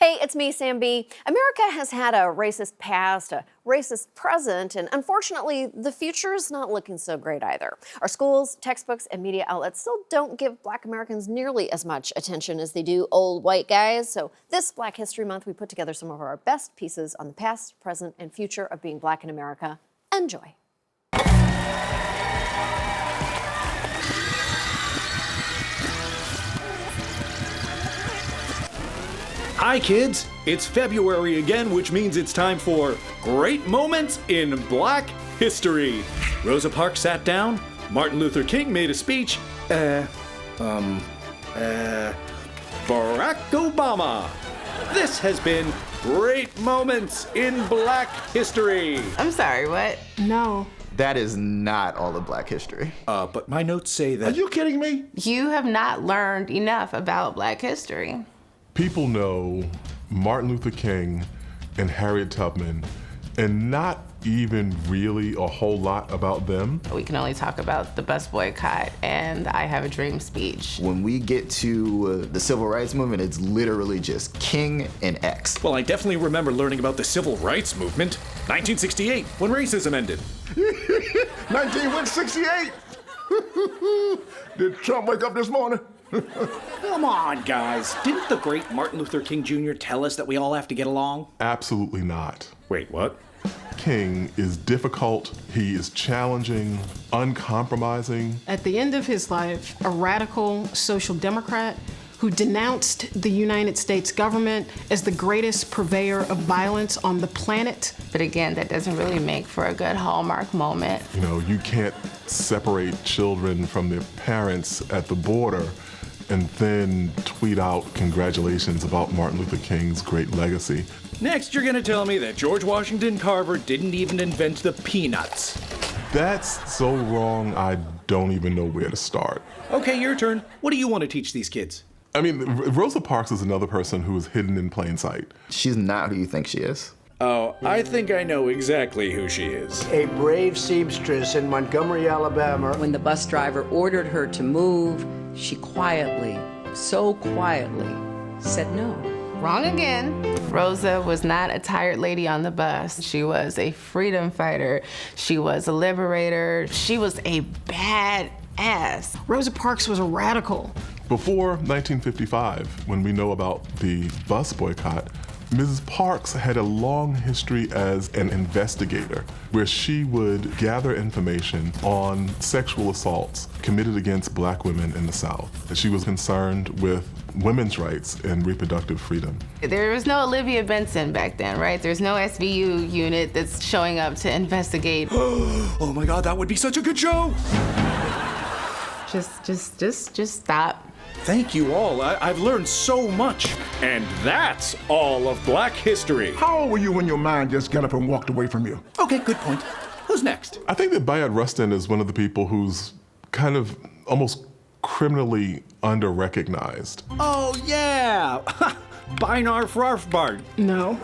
Hey, it's me, Sam B. America has had a racist past, a racist present, and unfortunately, the future is not looking so great either. Our schools, textbooks, and media outlets still don't give Black Americans nearly as much attention as they do old white guys. So this Black History Month, we put together some of our best pieces on the past, present, and future of being Black in America. Enjoy. Hi kids, it's February again, which means it's time for Great Moments in Black History. Rosa Parks sat down, Martin Luther King made a speech, Barack Obama. This has been Great Moments in Black History. I'm sorry, what? No. That is not all of Black history. But my notes say that... Are you kidding me? You have not learned enough about Black history. People know Martin Luther King and Harriet Tubman, and not even really a whole lot about them. We can only talk about the bus boycott and I Have a Dream speech. When we get to the civil rights movement, it's literally just King and X. Well, I definitely remember learning about the civil rights movement. 1968, when racism ended. 1968! Did Trump wake up this morning? Come on, guys. Didn't the great Martin Luther King Jr. tell us that we all have to get along? Absolutely not. Wait, what? King is difficult, he is challenging, uncompromising. At the end of his life, a radical social democrat who denounced the United States government as the greatest purveyor of violence on the planet. But again, that doesn't really make for a good Hallmark moment. You know, you can't separate children from their parents at the border and then tweet out congratulations about Martin Luther King's great legacy. Next, you're gonna tell me that George Washington Carver didn't even invent the peanuts. That's so wrong, I don't even know where to start. Okay, your turn. What do you want to teach these kids? I mean, Rosa Parks is another person who is hidden in plain sight. She's not who you think she is. Oh, I think I know exactly who she is. A brave seamstress in Montgomery, Alabama. When the bus driver ordered her to move, she quietly, so quietly, said no. Wrong again. Rosa was not a tired lady on the bus. She was a freedom fighter. She was a liberator. She was a badass. Rosa Parks was a radical. Before 1955, when we know about the bus boycott, Mrs. Parks had a long history as an investigator where she would gather information on sexual assaults committed against Black women in the South. She was concerned with women's rights and reproductive freedom. There was no Olivia Benson back then, right? There's no SVU unit that's showing up to investigate. Oh my God, that would be such a good show! Just stop. Thank you all. I've learned so much. And that's all of Black history. How old were you when your mind just got up and walked away from you? Okay, good point. Who's next? I think that Bayard Rustin is one of the people who's kind of almost criminally under-recognized. Oh, yeah! Bynarf Rarfbard. No.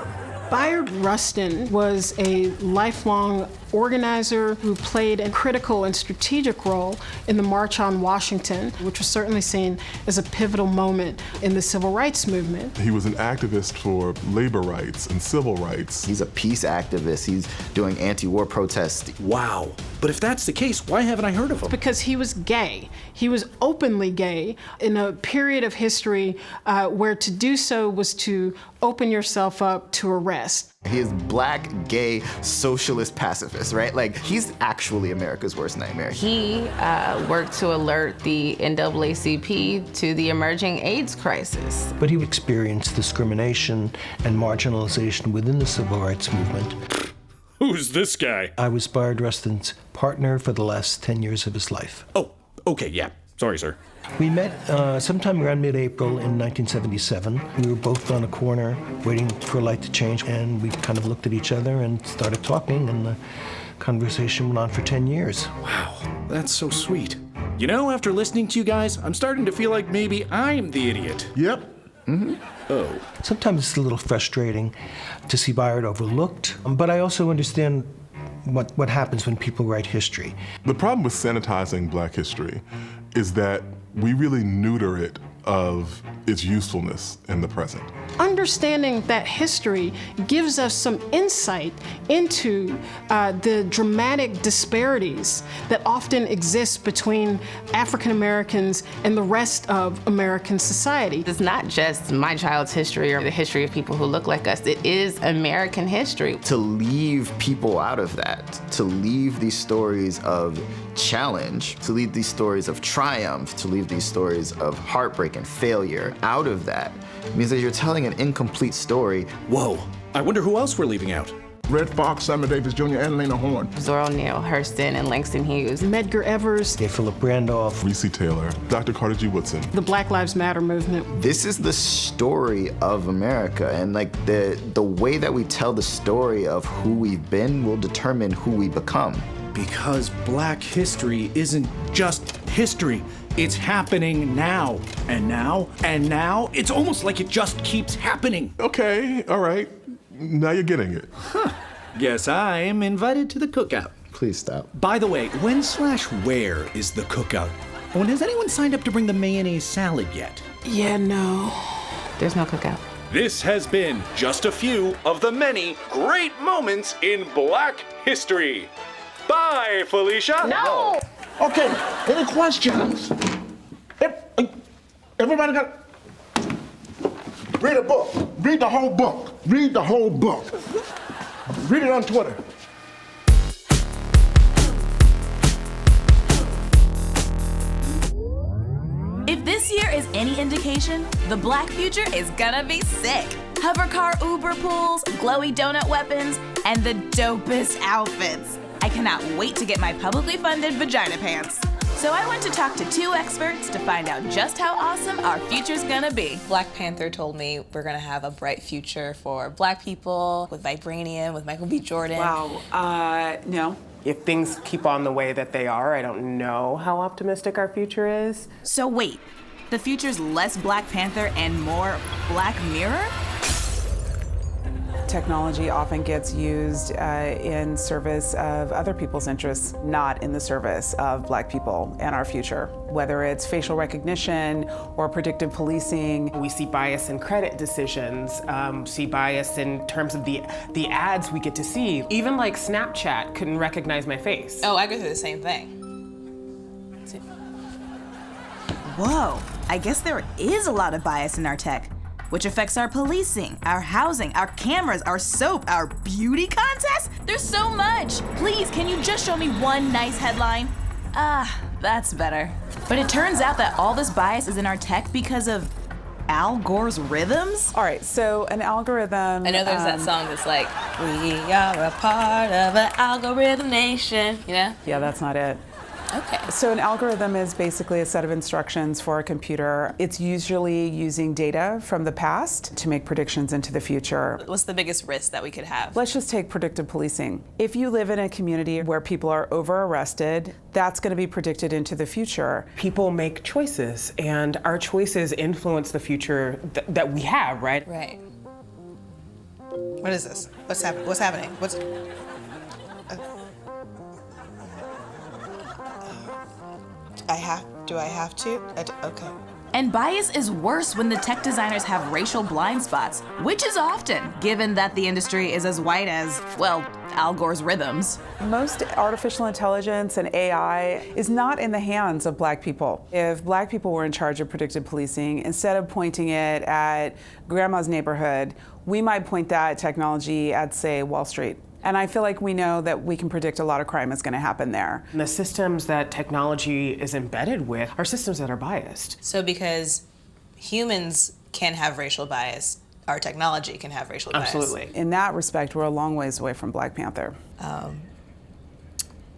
Bayard Rustin was a lifelong organizer who played a critical and strategic role in the March on Washington, which was certainly seen as a pivotal moment in the civil rights movement. He was an activist for labor rights and civil rights. He's a peace activist. He's doing anti-war protests. Wow. But if that's the case, why haven't I heard of him? Because he was gay. He was openly gay in a period of history where to do so was to open yourself up to arrest. He is Black, gay, socialist pacifist, right? Like, he's actually America's worst nightmare. He worked to alert the NAACP to the emerging AIDS crisis. But he experienced discrimination and marginalization within the civil rights movement. Who's this guy? I was Bayard Rustin's partner for the last 10 years of his life. Oh, okay, yeah. Sorry, sir. We met sometime around mid-April in 1977. We were both on a corner waiting for a light to change, and we kind of looked at each other and started talking, and the conversation went on for 10 years. Wow, that's so sweet. You know, after listening to you guys, I'm starting to feel like maybe I'm the idiot. Yep. Mm-hmm. Oh. Sometimes it's a little frustrating to see Bayard overlooked, but I also understand what happens when people write history. The problem with sanitizing Black history is that we really neuter it of its usefulness in the present. Understanding that history gives us some insight into the dramatic disparities that often exist between African Americans and the rest of American society. It's not just my child's history or the history of people who look like us. It is American history. To leave people out of that, to leave these stories of challenge, to leave these stories of triumph, to leave these stories of heartbreak and failure out of that means that you're telling an incomplete story. Whoa, I wonder who else we're leaving out. Red Fox, Samuel Davis Jr., and Lena Horne. Zora Neale Hurston and Langston Hughes. Medgar Evers. J. Philip Randolph. Reese Taylor, Dr. Carter G. Woodson. The Black Lives Matter movement. This is the story of America, and like the way that we tell the story of who we've been will determine who we become. Because Black history isn't just history. It's happening now, and now, and now. It's almost like it just keeps happening. Okay, all right. Now you're getting it. Guess I'm invited to the cookout. Please stop. By the way, when/where is the cookout? Oh, and has anyone signed up to bring the mayonnaise salad yet? Yeah, no. There's no cookout. This has been just a few of the many great moments in Black history. Bye, Felicia. No! Okay, any questions? Everybody got... Read a book. Read the whole book. Read the whole book. Read it on Twitter. If this year is any indication, the Black future is gonna be sick. Hovercar Uber pools, glowy donut weapons, and the dopest outfits. I cannot wait to get my publicly funded vagina pants. So I went to talk to 2 experts to find out just how awesome our future's gonna be. Black Panther told me we're gonna have a bright future for Black people, with vibranium, with Michael B. Jordan. Wow, no. If things keep on the way that they are, I don't know how optimistic our future is. So wait, the future's less Black Panther and more Black Mirror? Technology often gets used in service of other people's interests, not in the service of Black people and our future. Whether it's facial recognition or predictive policing. We see bias in credit decisions, see bias in terms of the ads we get to see. Even like Snapchat couldn't recognize my face. Oh, I go through the same thing. Whoa, I guess there is a lot of bias in our tech, which affects our policing, our housing, our cameras, our soap, our beauty contests. There's so much. Please, can you just show me one nice headline? Ah, that's better. But it turns out that all this bias is in our tech because of Al Gore's rhythms? All right, so an algorithm... I know there's that song that's like, we are a part of an algorithm nation, you know? Yeah, that's not it. Okay. So an algorithm is basically a set of instructions for a computer. It's usually using data from the past to make predictions into the future. What's the biggest risk that we could have? Let's just take predictive policing. If you live in a community where people are over-arrested, that's going to be predicted into the future. People make choices, and our choices influence the future that we have, right? Right. What is this? What's happening? Do I have to? Okay. And bias is worse when the tech designers have racial blind spots, which is often, given that the industry is as white as, well, Al Gore's rhythms. Most artificial intelligence and AI is not in the hands of Black people. If Black people were in charge of predictive policing, instead of pointing it at grandma's neighborhood, we might point that technology at, say, Wall Street. And I feel like we know that we can predict a lot of crime is going to happen there. And the systems that technology is embedded with are systems that are biased. So because humans can have racial bias, our technology can have racial bias. Absolutely. In that respect, we're a long ways away from Black Panther.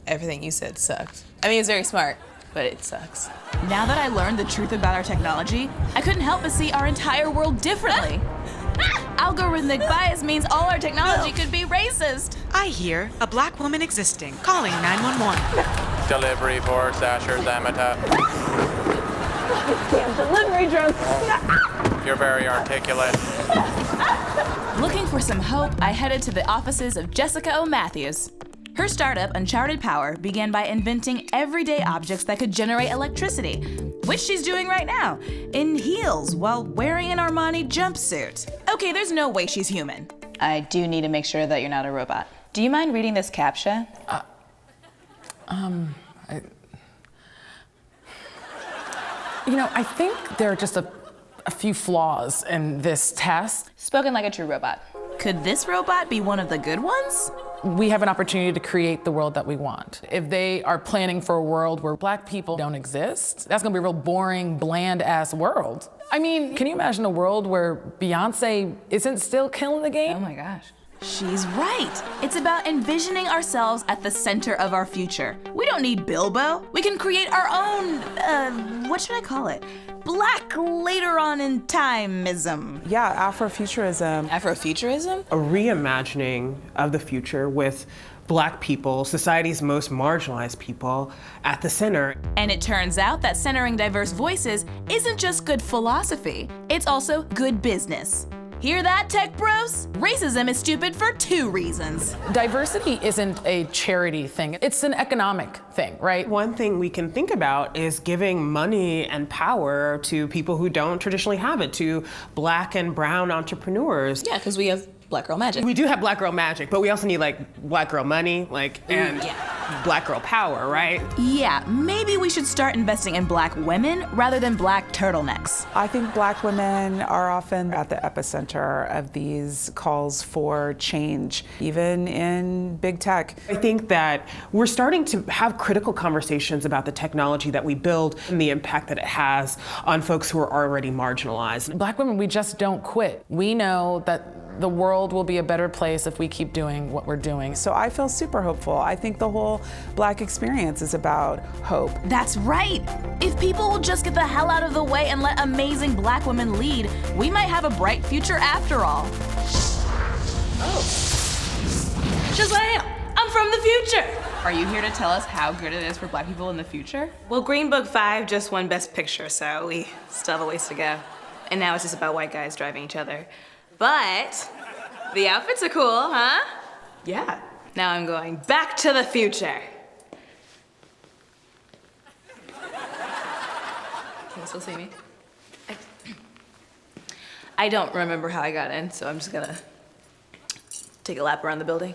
Everything you said sucked. I mean, it's very smart, but it sucks. Now that I learned the truth about our technology, I couldn't help but see our entire world differently. Algorithmic bias means all our technology could be racist. I hear a Black woman existing. Calling 911. Delivery for Sasheer Zamata. Damn delivery drone. You're very articulate. Looking for some hope, I headed to the offices of Jessica O. Matthews. Her startup, Uncharted Power, began by inventing everyday objects that could generate electricity. which she's doing right now, in heels while wearing an Armani jumpsuit. Okay, there's no way she's human. I do need to make sure that you're not a robot. Do you mind reading this CAPTCHA? I think there are just a few flaws in this test. Spoken like a true robot. Could this robot be one of the good ones? We have an opportunity to create the world that we want. If they are planning for a world where Black people don't exist, that's gonna be a real boring, bland-ass world. I mean, can you imagine a world where Beyonce isn't still killing the game? Oh my gosh. She's right. It's about envisioning ourselves at the center of our future. We don't need Bilbo. We can create our own, what should I call it? Black later on in timeism. Yeah, Afrofuturism. Afrofuturism? A reimagining of the future with Black people, society's most marginalized people, at the center. And it turns out that centering diverse voices isn't just good philosophy, it's also good business. Hear that, tech bros? Racism is stupid for 2 reasons. Diversity isn't a charity thing, it's an economic thing, right? One thing we can think about is giving money and power to people who don't traditionally have it, to Black and brown entrepreneurs. Yeah, because we have Black girl magic. We do have Black girl magic, but we also need Black girl money, and Black girl power, right? Yeah, maybe we should start investing in Black women rather than Black turtlenecks. I think Black women are often at the epicenter of these calls for change, even in big tech. I think that we're starting to have critical conversations about the technology that we build and the impact that it has on folks who are already marginalized. Black women, we just don't quit. We know that the world will be a better place if we keep doing what we're doing. So I feel super hopeful. I think the whole Black experience is about hope. That's right. If people will just get the hell out of the way and let amazing Black women lead, we might have a bright future after all. Oh. Shazam! I'm from the future! Are you here to tell us how good it is for Black people in the future? Well, Green Book 5 just won Best Picture, so we still have a ways to go. And now it's just about white guys driving each other. But the outfits are cool, huh? Yeah. Now I'm going back to the future. Can you still see me? I don't remember how I got in, so I'm just gonna take a lap around the building.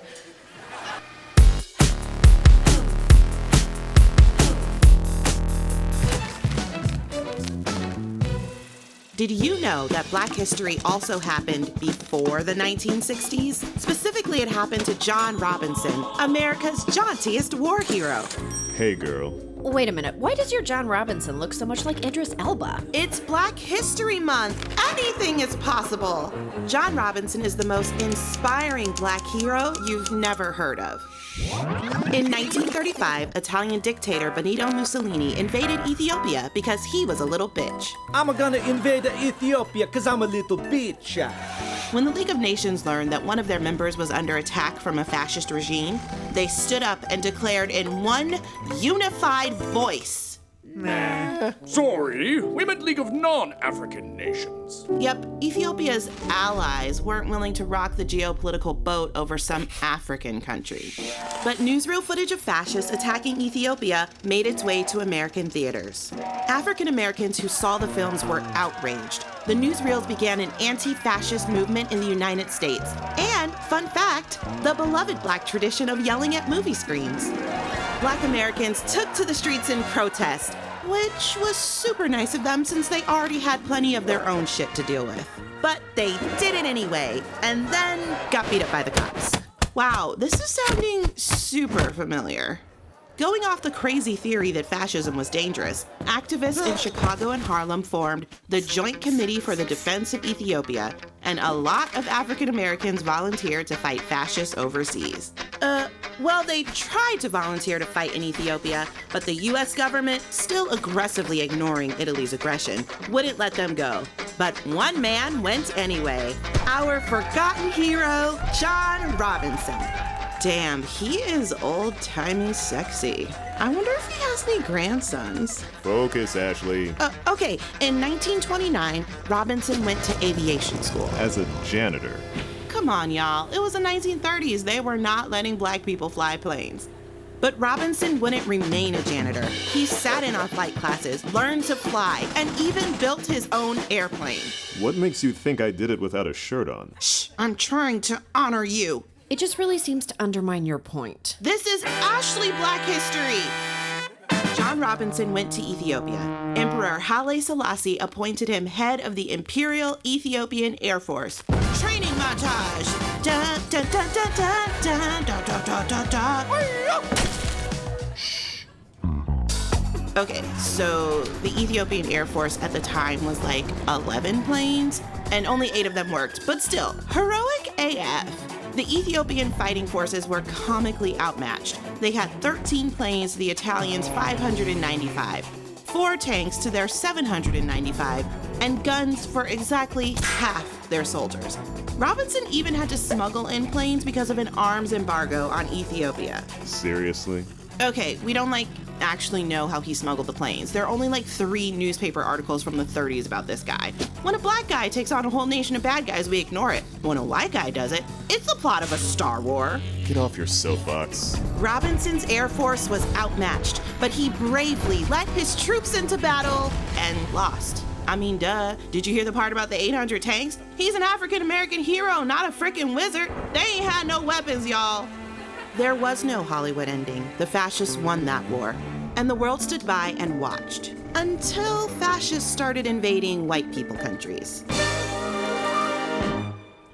Did you know that Black history also happened before the 1960s? Specifically, it happened to John Robinson, America's jauntiest war hero. Hey, girl. Wait a minute, why does your John Robinson look so much like Idris Elba? It's Black History Month. Anything is possible. John Robinson is the most inspiring Black hero you've never heard of. In 1935, Italian dictator Benito Mussolini invaded Ethiopia because he was a little bitch. I'm gonna invade Ethiopia because I'm a little bitch. When the League of Nations learned that one of their members was under attack from a fascist regime, they stood up and declared in one unified voice. Sorry, we meant League of Non-African Nations. Yep, Ethiopia's allies weren't willing to rock the geopolitical boat over some African country. But newsreel footage of fascists attacking Ethiopia made its way to American theaters. African Americans who saw the films were outraged. The newsreels began an anti-fascist movement in the United States. And, fun fact, the beloved Black tradition of yelling at movie screens. Black Americans took to the streets in protest, which was super nice of them since they already had plenty of their own shit to deal with. But they did it anyway, and then got beat up by the cops. Wow, this is sounding super familiar. Going off the crazy theory that fascism was dangerous, activists in Chicago and Harlem formed the Joint Committee for the Defense of Ethiopia, and a lot of African Americans volunteered to fight fascists overseas. Well, they tried to volunteer to fight in Ethiopia, but the US government, still aggressively ignoring Italy's aggression, wouldn't let them go. But one man went anyway. Our forgotten hero, John Robinson. Damn, he is old-timey sexy. I wonder if he has any grandsons. Focus, Ashley. Okay, in 1929, Robinson went to aviation school. As a janitor. Come on, y'all. It was the 1930s. They were not letting Black people fly planes. But Robinson wouldn't remain a janitor. He sat in on flight classes, learned to fly, and even built his own airplane. What makes you think I did it without a shirt on? Shh, I'm trying to honor you. It just really seems to undermine your point. This is Ashley Black History. John Robinson went to Ethiopia. Emperor Haile Selassie appointed him head of the Imperial Ethiopian Air Force. Training montage. Da, da, da, da, da, da, da, da, da, da. Okay, so the Ethiopian Air Force at the time was like 11 planes, and only 8 of them worked, but still, heroic AF. The Ethiopian fighting forces were comically outmatched. They had 13 planes to the Italians' 595, 4 tanks to their 795, and guns for exactly half their soldiers. Robinson even had to smuggle in planes because of an arms embargo on Ethiopia. Seriously? Okay, we don't actually know how he smuggled the planes. There are only 3 newspaper articles from the 30s about this guy. When a black guy takes on a whole nation of bad guys, we ignore it. When a white guy does it, it's the plot of a Star War. Get off your soapbox. Robinson's Air Force was outmatched, but he bravely led his troops into battle and lost. I mean, duh. Did you hear the part about the 800 tanks? He's an African-American hero, not a frickin' wizard. They ain't had no weapons, y'all. There was no Hollywood ending. The fascists won that war. And the world stood by and watched. Until fascists started invading white people countries.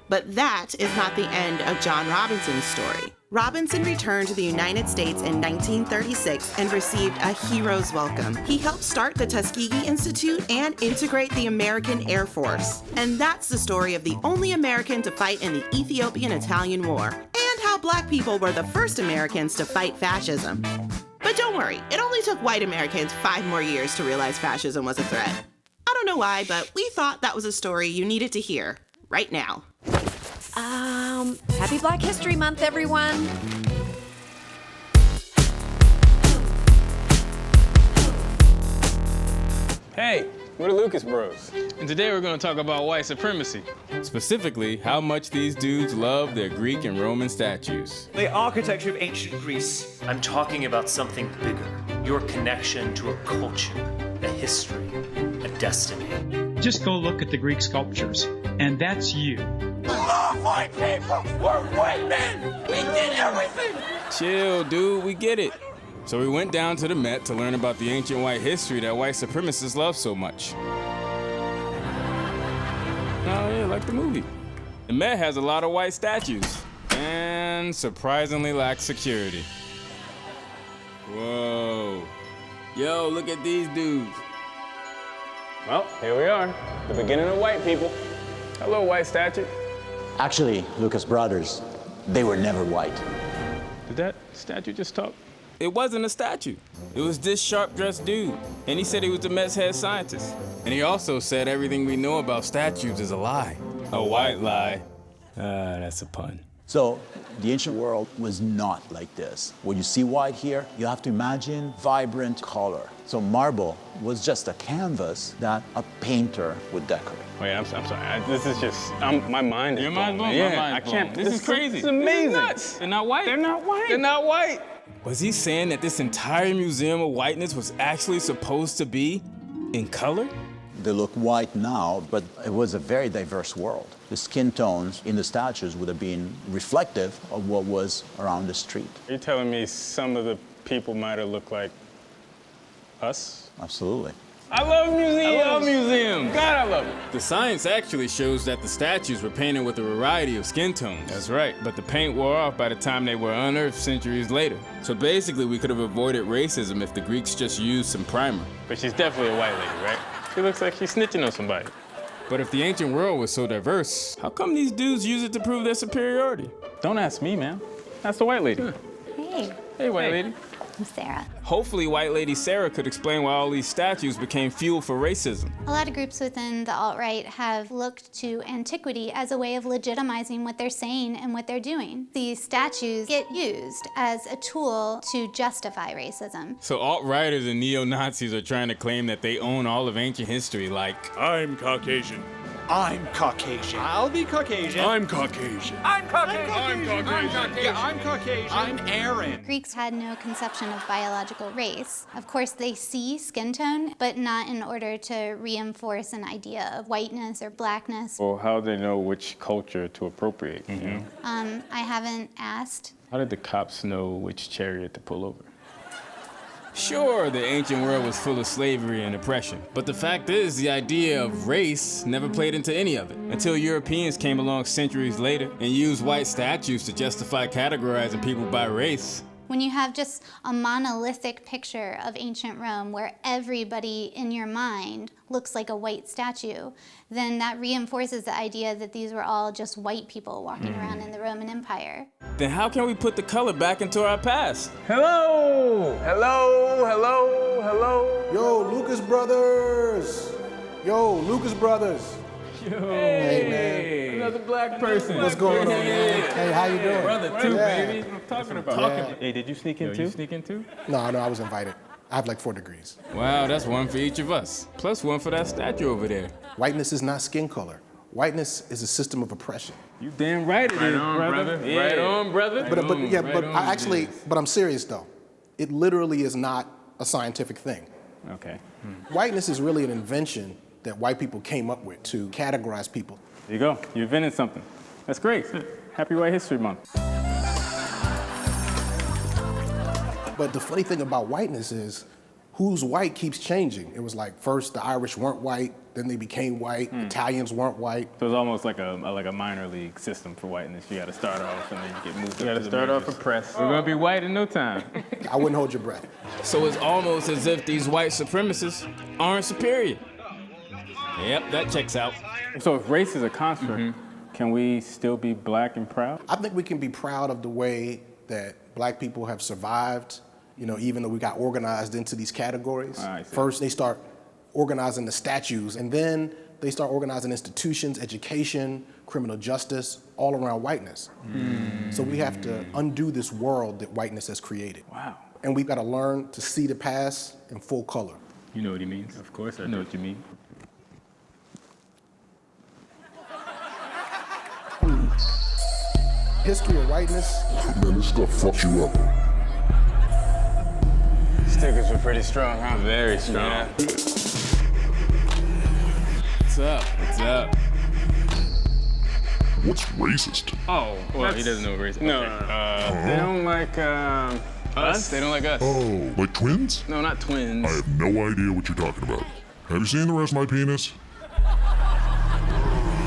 But that is not the end of John Robinson's story. Robinson returned to the United States in 1936 and received a hero's welcome. He helped start the Tuskegee Institute and integrate the American Air Force. And that's the story of the only American to fight in the Ethiopian-Italian War, and how black people were the first Americans to fight fascism. But don't worry, it only took white Americans 5 more years to realize fascism was a threat. I don't know why, but we thought that was a story you needed to hear right now. Happy Black History Month, everyone. Hey, we're the Lucas Bros, and today we're going to talk about white supremacy. Specifically, how much these dudes love their Greek and Roman statues. The architecture of ancient Greece. I'm talking about something bigger. Your connection to a culture, a history, a destiny. Just go look at the Greek sculptures, and that's you. We love white people! We're white men! We did everything! Chill, dude, we get it. So we went down to the Met to learn about the ancient white history that white supremacists love so much. Oh yeah, like the movie. The Met has a lot of white statues, and surprisingly lacks security. Whoa. Yo, look at these dudes. Well, here we are, the beginning of white people. Hello, white statue. Actually, Lucas brothers, they were never white. Did that statue just talk? It wasn't a statue. It was this sharp-dressed dude. And he said he was the Met's head scientist. And he also said everything we know about statues is a lie. A white lie. That's a pun. So, the ancient world was not like this. When you see white here, you have to imagine vibrant color. So marble was just a canvas that a painter would decorate. Wait, I'm sorry. This is just, my mind is Your mind's blown? Yeah, My mind's I can't. blown. This is crazy. This is amazing. This is nuts. They're not white. They're not white. They're not white. Was he saying that this entire museum of whiteness was actually supposed to be in color? They look white now, but it was a very diverse world. The skin tones in the statues would have been reflective of what was around the street. Are you telling me some of the people might have looked like us? Absolutely. I love museums! I love museums! God, I love it! The science actually shows that the statues were painted with a variety of skin tones. That's right, but the paint wore off by the time they were unearthed centuries later. So basically, we could have avoided racism if the Greeks just used some primer. But she's definitely a white lady, right? She looks like she's snitching on somebody. But if the ancient world was so diverse, how come these dudes use it to prove their superiority? Don't ask me, man. That's the white lady. Hey. Hey, white lady. I'm Sarah. Hopefully, white lady Sarah could explain why all these statues became fuel for racism. A lot of groups within the alt-right have looked to antiquity as a way of legitimizing what they're saying and what they're doing. These statues get used as a tool to justify racism. So alt-righters and neo-Nazis are trying to claim that they own all of ancient history, like, I'm Caucasian. I'm Caucasian. I'll be Caucasian. I'm Caucasian. I'm Caucasian. I'm Caucasian. Yeah, I'm Caucasian. I'm Aaron. Greeks had no conception of biological race. Of course, they see skin tone, but not in order to reinforce an idea of whiteness or blackness. Well, how do they know which culture to appropriate, you know? I haven't asked. How did the cops know which chariot to pull over? Sure, the ancient world was full of slavery and oppression, but the fact is the idea of race never played into any of it until Europeans came along centuries later and used white statues to justify categorizing people by race. When you have just a monolithic picture of ancient Rome where everybody in your mind looks like a white statue, then that reinforces the idea that these were all just white people walking around in the Roman Empire. Then how can we put the color back into our past? Hello! Hello, hello, hello. Yo, Lucas Brothers! Yo, Lucas Brothers! Yo, hey, man. Another black person. What's going on, man? Hey, how you doing? Brother, too, baby. What I'm talking about. Hey, did you sneak in too? You sneak in too? No, I was invited. I have like 4 degrees. Wow, that's one for each of us. Plus one for that statue over there. Whiteness is not skin color. Whiteness is a system of oppression. You damn right it is, brother. Yeah. Right on, brother. But I'm serious though. It literally is not a scientific thing. Okay. Whiteness is really an invention that white people came up with to categorize people. There you go. You invented something. That's great. Happy White History Month. But the funny thing about whiteness is who's white keeps changing. It was like first the Irish weren't white, then they became white, Italians weren't white. So it's almost like a minor league system for whiteness. You got to start off and then you get moved up. You got to start off oppressed. We're going to be white in no time. I wouldn't hold your breath. So it's almost as if these white supremacists aren't superior. Yep, that checks out. So if race is a construct, can we still be black and proud? I think we can be proud of the way that black people have survived, you know, even though we got organized into these categories. First, they start organizing the statues, and then they start organizing institutions, education, criminal justice, all around whiteness. So we have to undo this world that whiteness has created. Wow. And we've got to learn to see the past in full color. You know what he means. Of course I know what you mean. History of whiteness. Man, this stuff fucks you up. Stickers were pretty strong, huh? Very strong. Yeah. What's up? What's up? What's racist? Oh, well, he doesn't know racist. No, They don't like us. They don't like us. Oh, like twins? No, not twins. I have no idea what you're talking about. Have you seen the rest of my penis?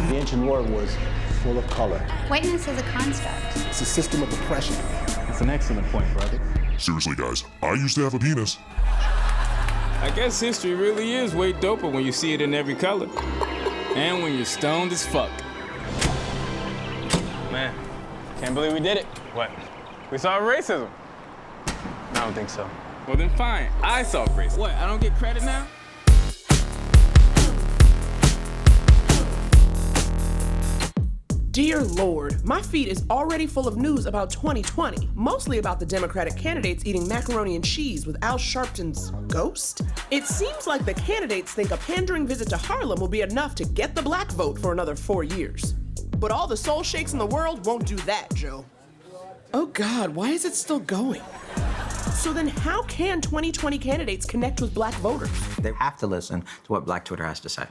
The ancient world was full of color. Whiteness is a construct. It's a system of oppression. That's an excellent point, brother. Seriously, guys, I used to have a penis. I guess history really is way doper when you see it in every color. And when you're stoned as fuck. Man, can't believe we did it. What? We solved racism. I don't think so. Well then fine, I solved racism. What, I don't get credit now? Dear Lord, my feed is already full of news about 2020, mostly about the Democratic candidates eating macaroni and cheese with Al Sharpton's ghost. It seems like the candidates think a pandering visit to Harlem will be enough to get the black vote for another 4 years. But all the soul shakes in the world won't do that, Joe. Oh God, why is it still going? So then how can 2020 candidates connect with black voters? They have to listen to what Black Twitter has to say.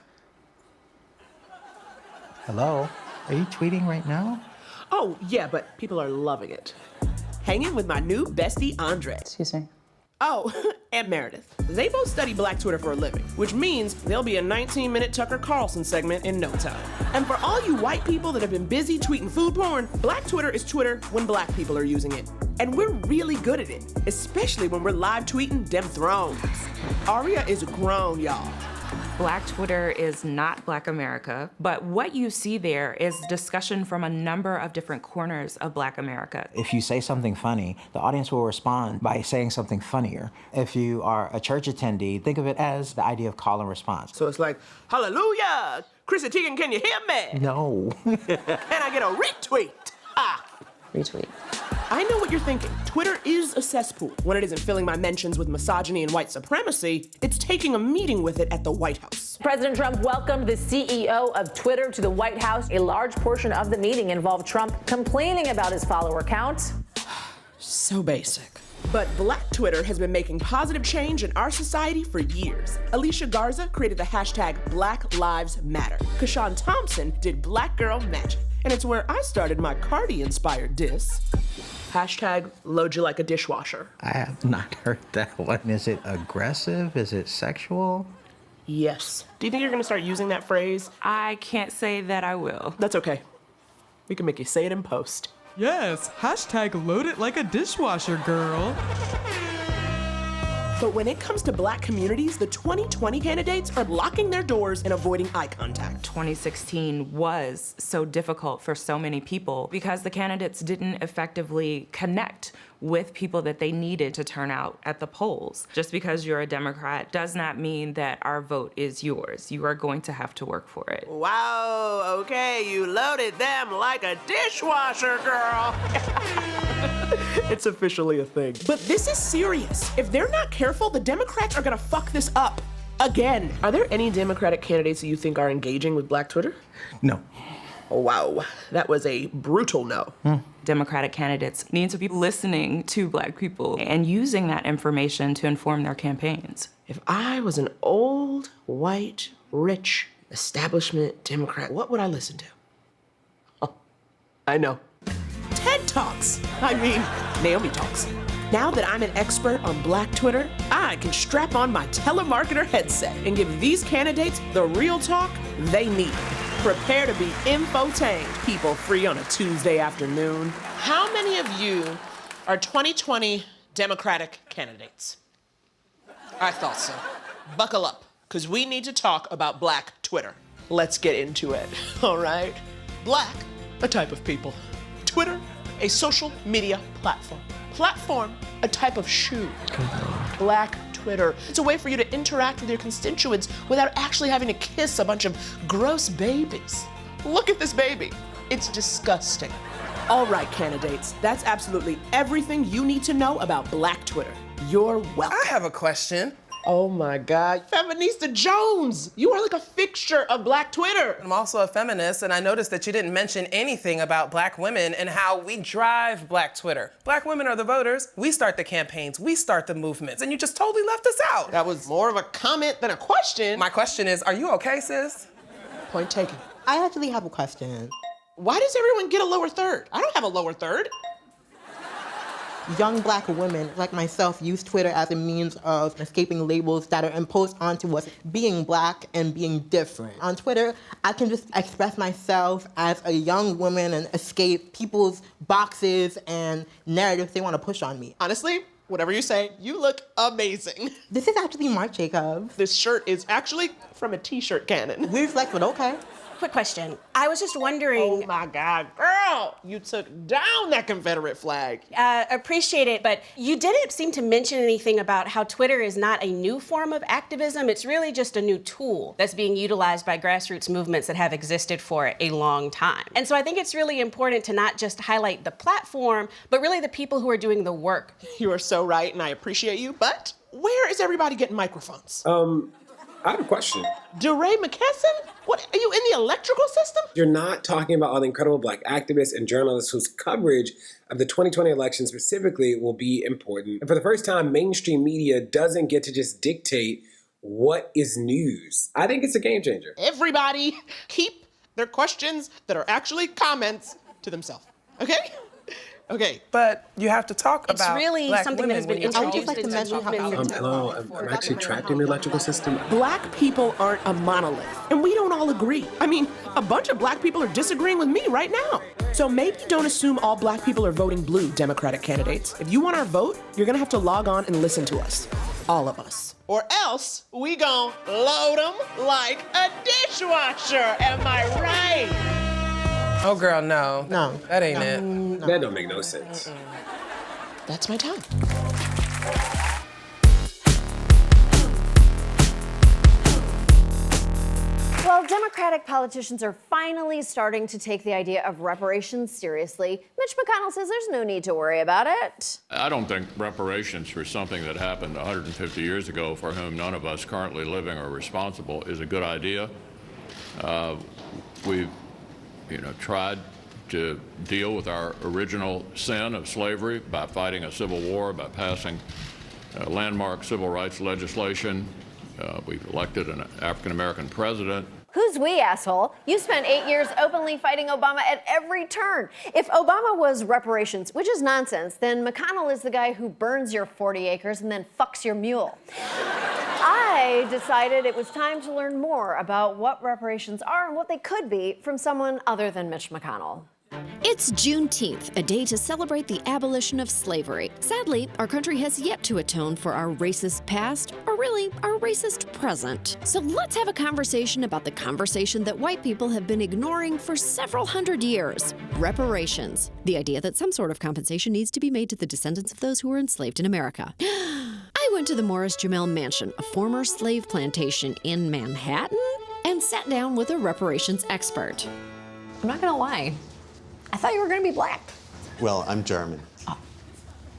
Hello? Are you tweeting right now? Oh, yeah, but people are loving it. Hanging with my new bestie, Andre. Excuse me. Oh, and Meredith. They both study Black Twitter for a living, which means there'll be a 19-minute Tucker Carlson segment in no time. And for all you white people that have been busy tweeting food porn, Black Twitter is Twitter when black people are using it. And we're really good at it, especially when we're live tweeting dem thrones. Aria is grown, y'all. Black Twitter is not Black America, but what you see there is discussion from a number of different corners of Black America. If you say something funny, the audience will respond by saying something funnier. If you are a church attendee, think of it as the idea of call and response. So it's like, hallelujah! Chrissy Teigen, can you hear me? No. Can I get a retweet? Ah. Retweet. I know what you're thinking. Twitter is a cesspool. When it isn't filling my mentions with misogyny and white supremacy, it's taking a meeting with it at the White House. President Trump welcomed the CEO of Twitter to the White House. A large portion of the meeting involved Trump complaining about his follower count. So basic. But Black Twitter has been making positive change in our society for years. Alicia Garza created the hashtag Black Lives Matter. Kashawn Thompson did Black Girl Magic. And it's where I started my Cardi-inspired diss. Hashtag load you like a dishwasher. I have not heard that one. Is it aggressive? Is it sexual? Yes. Do you think you're gonna start using that phrase? I can't say that I will. That's okay. We can make you say it in post. Yes, hashtag load it like a dishwasher, girl. But when it comes to Black communities, the 2020 candidates are locking their doors and avoiding eye contact. 2016 was so difficult for so many people because the candidates didn't effectively connect with people that they needed to turn out at the polls. Just because you're a Democrat does not mean that our vote is yours. You are going to have to work for it. Wow, okay, you loaded them like a dishwasher, girl. It's officially a thing. But this is serious. If they're not careful, the Democrats are gonna fuck this up again. Are there any Democratic candidates that you think are engaging with Black Twitter? No. Wow, that was a brutal no. Democratic candidates need to be listening to Black people and using that information to inform their campaigns. If I was an old, white, rich, establishment Democrat, what would I listen to? Oh, I know. TED Talks. I mean, Naomi Talks. Now that I'm an expert on Black Twitter, I can strap on my telemarketer headset and give these candidates the real talk they need. Prepare to be infotained, people free on a Tuesday afternoon. How many of you are 2020 Democratic candidates? I thought so. Buckle up, because we need to talk about Black Twitter. Let's get into it, all right? Black, a type of people. Twitter, a social media platform. Platform, a type of shoe. Black Twitter. It's a way for you to interact with your constituents without actually having to kiss a bunch of gross babies. Look at this baby. It's disgusting. All right, candidates, that's absolutely everything you need to know about Black Twitter. You're welcome. I have a question. Oh my God, Feminista Jones, you are like a fixture of Black Twitter. I'm also a feminist, and I noticed that you didn't mention anything about Black women and how we drive Black Twitter. Black women are the voters. We start the campaigns. We start the movements, and you just totally left us out. That was more of a comment than a question. My question is, are you okay, sis? Point taken. I actually have a question. Why does everyone get a lower third? I don't have a lower third. Young Black women like myself use Twitter as a means of escaping labels that are imposed onto us, being Black and being different. On Twitter, I can just express myself as a young woman and escape people's boxes and narratives they want to push on me. Honestly, whatever you say, you look amazing. This is actually Marc Jacobs. This shirt is actually from a t-shirt cannon. Weird flex, but okay. Quick question. I was just wondering. Oh my God, girl, you took down that Confederate flag. Appreciate it, but you didn't seem to mention anything about how Twitter is not a new form of activism. It's really just a new tool that's being utilized by grassroots movements that have existed for a long time. And so I think it's really important to not just highlight the platform, but really the people who are doing the work. You are so right, and I appreciate you, but where is everybody getting microphones? I have a question. DeRay McKesson? What, are you in the electrical system? You're not talking about all the incredible Black activists and journalists whose coverage of the 2020 election specifically will be important. And for the first time, mainstream media doesn't get to just dictate what is news. I think it's a game changer. Everybody keep their questions that are actually comments to themselves, okay? Okay, but you have to talk about really Black something that has been women. I would just like to mention how Hello, I'm actually trapped in the electrical system. Black people aren't a monolith, and we don't all agree. I mean, a bunch of Black people are disagreeing with me right now. So maybe don't assume all Black people are voting blue, Democratic candidates. If you want our vote, you're gonna have to log on and listen to us. All of us. Or else we gon' load them like a dishwasher. Am I right? Oh, girl, no. No. That ain't it. No. That don't make no sense. That's my time. Well, Democratic politicians are finally starting to take the idea of reparations seriously. Mitch McConnell says there's no need to worry about it. I don't think reparations for something that happened 150 years ago, for whom none of us currently living are responsible, is a good idea. We've, tried to deal with our original sin of slavery by fighting a civil war, by passing landmark civil rights legislation. We've elected an African-American president. Who's we, asshole? You spent 8 years openly fighting Obama at every turn. If Obama was reparations, which is nonsense, then McConnell is the guy who burns your 40 acres and then fucks your mule. I decided it was time to learn more about what reparations are and what they could be from someone other than Mitch McConnell. It's Juneteenth, a day to celebrate the abolition of slavery. Sadly, our country has yet to atone for our racist past, or really, our racist present. So let's have a conversation about the conversation that white people have been ignoring for several hundred years. Reparations. The idea that some sort of compensation needs to be made to the descendants of those who were enslaved in America. I went to the Morris Jamel Mansion, a former slave plantation in Manhattan, and sat down with a reparations expert. I'm not gonna lie. I thought you were going to be black. Well, I'm German. Oh,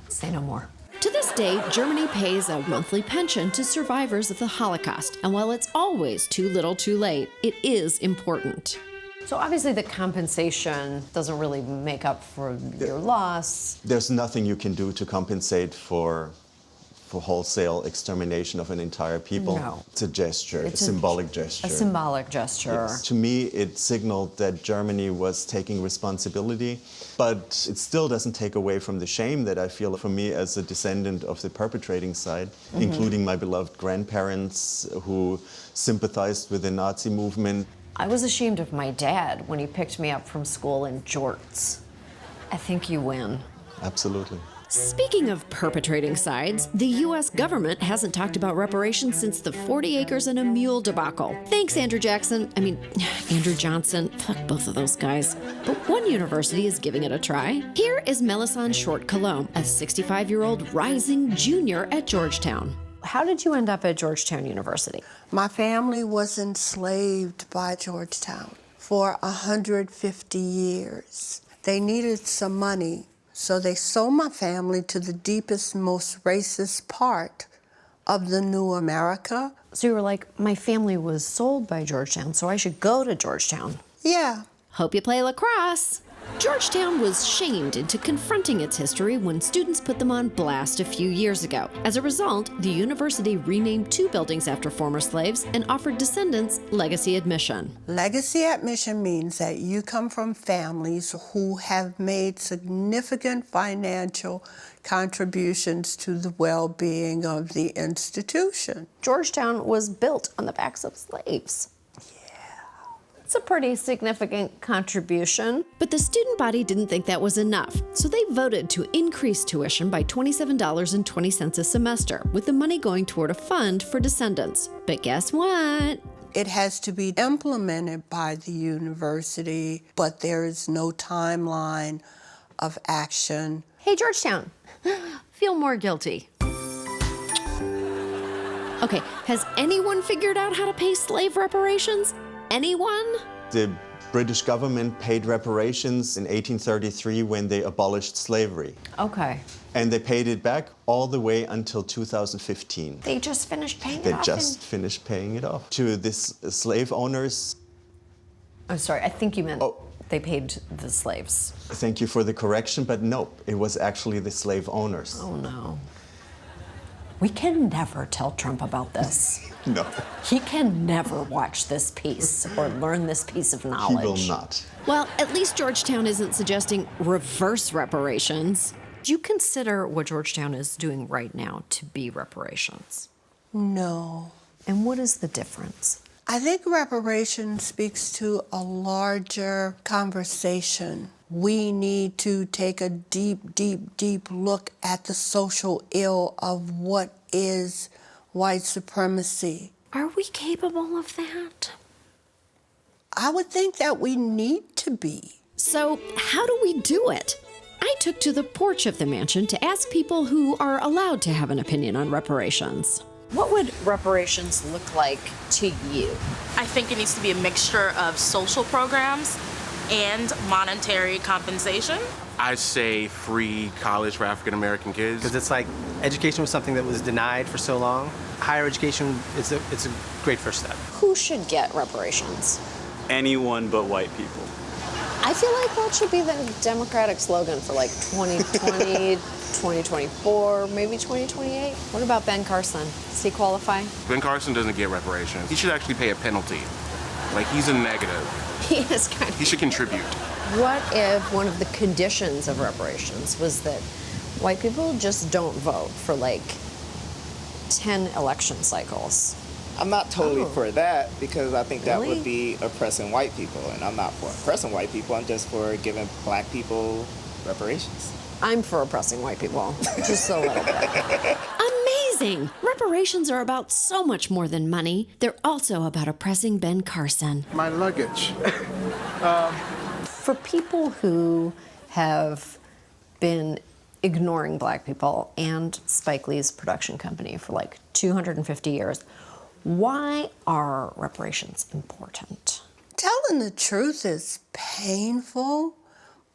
say no more. To this day, Germany pays a monthly pension to survivors of the Holocaust. And while it's always too little too late, it is important. So obviously the compensation doesn't really make up for your loss. There's nothing you can do to compensate for wholesale extermination of an entire people. No. It's a gesture, a symbolic gesture. A symbolic gesture. Yes. To me, it signaled that Germany was taking responsibility, but it still doesn't take away from the shame that I feel for me as a descendant of the perpetrating side, including my beloved grandparents who sympathized with the Nazi movement. I was ashamed of my dad when he picked me up from school in jorts. I think you win. Absolutely. Speaking of perpetrating sides, the U.S. government hasn't talked about reparations since the 40 acres and a mule debacle. Thanks, Andrew Johnson. Fuck both of those guys. But one university is giving it a try. Here is Melisande Short-Colomb, a 65-year-old rising junior at Georgetown. How did you end up at Georgetown University? My family was enslaved by Georgetown for 150 years. They needed some money. So they sold my family to the deepest, most racist part of the new America. So you were like, my family was sold by Georgetown, so I should go to Georgetown. Yeah. Hope you play lacrosse. Georgetown was shamed into confronting its history when students put them on blast a few years ago. As a result, the university renamed 2 buildings after former slaves and offered descendants legacy admission. Legacy admission means that you come from families who have made significant financial contributions to the well-being of the institution. Georgetown was built on the backs of slaves. It's a pretty significant contribution. But the student body didn't think that was enough, so they voted to increase tuition by $27.20 a semester, with the money going toward a fund for descendants. But guess what? It has to be implemented by the university, but there is no timeline of action. Hey, Georgetown, feel more guilty. Okay, has anyone figured out how to pay slave reparations? Anyone? The British government paid reparations in 1833 when they abolished slavery. Okay. And they paid it back all the way until 2015. They just finished paying it They off? just finished paying it off. To this slave owners. I'm sorry, I think you meant they paid the slaves. Thank you for the correction, but no, it was actually the slave owners. Oh no. We can never tell Trump about this. No. He can never watch this piece or learn this piece of knowledge. He will not. Well, at least Georgetown isn't suggesting reverse reparations. Do you consider what Georgetown is doing right now to be reparations? No. And what is the difference? I think reparations speaks to a larger conversation. We need to take a deep, deep, deep look at the social ill of what is white supremacy. Are we capable of that? I would think that we need to be. So how do we do it? I took to the porch of the mansion to ask people who are allowed to have an opinion on reparations. What would reparations look like to you? I think it needs to be a mixture of social programs and monetary compensation. I say free college for African American kids. Because it's like education was something that was denied for so long. Higher education, it's a great first step. Who should get reparations? Anyone but white people. I feel like that should be the Democratic slogan for like 2020, 2024, maybe 2028. What about Ben Carson? Does he qualify? Ben Carson doesn't get reparations. He should actually pay a penalty. Like, he's a negative. He is kind of. He should contribute. What if one of the conditions of reparations was that white people just don't vote for like 10 election cycles? I'm not totally for that because I think that Really? would be oppressing white people, and I'm not for oppressing white people. I'm just for giving black people reparations. I'm for oppressing white people, just a little bit. Amazing! Reparations are about so much more than money. They're also about oppressing Ben Carson. My luggage. For people who have been ignoring black people and Spike Lee's production company for like 250 years, why are reparations important? Telling the truth is painful,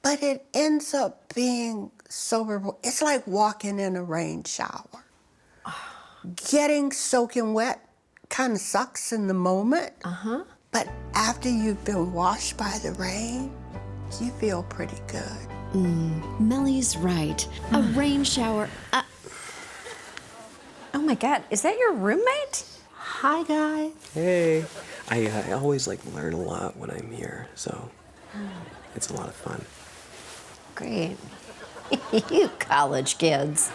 but it ends up being so, it's like walking in a rain shower. Getting soaking wet kind of sucks in the moment, but after you've been washed by the rain, you feel pretty good. Mellie's right. A rain shower. Oh my God, is that your roommate? Hi, guys. Hey. I always learn a lot when I'm here, so it's a lot of fun. Great. You college kids.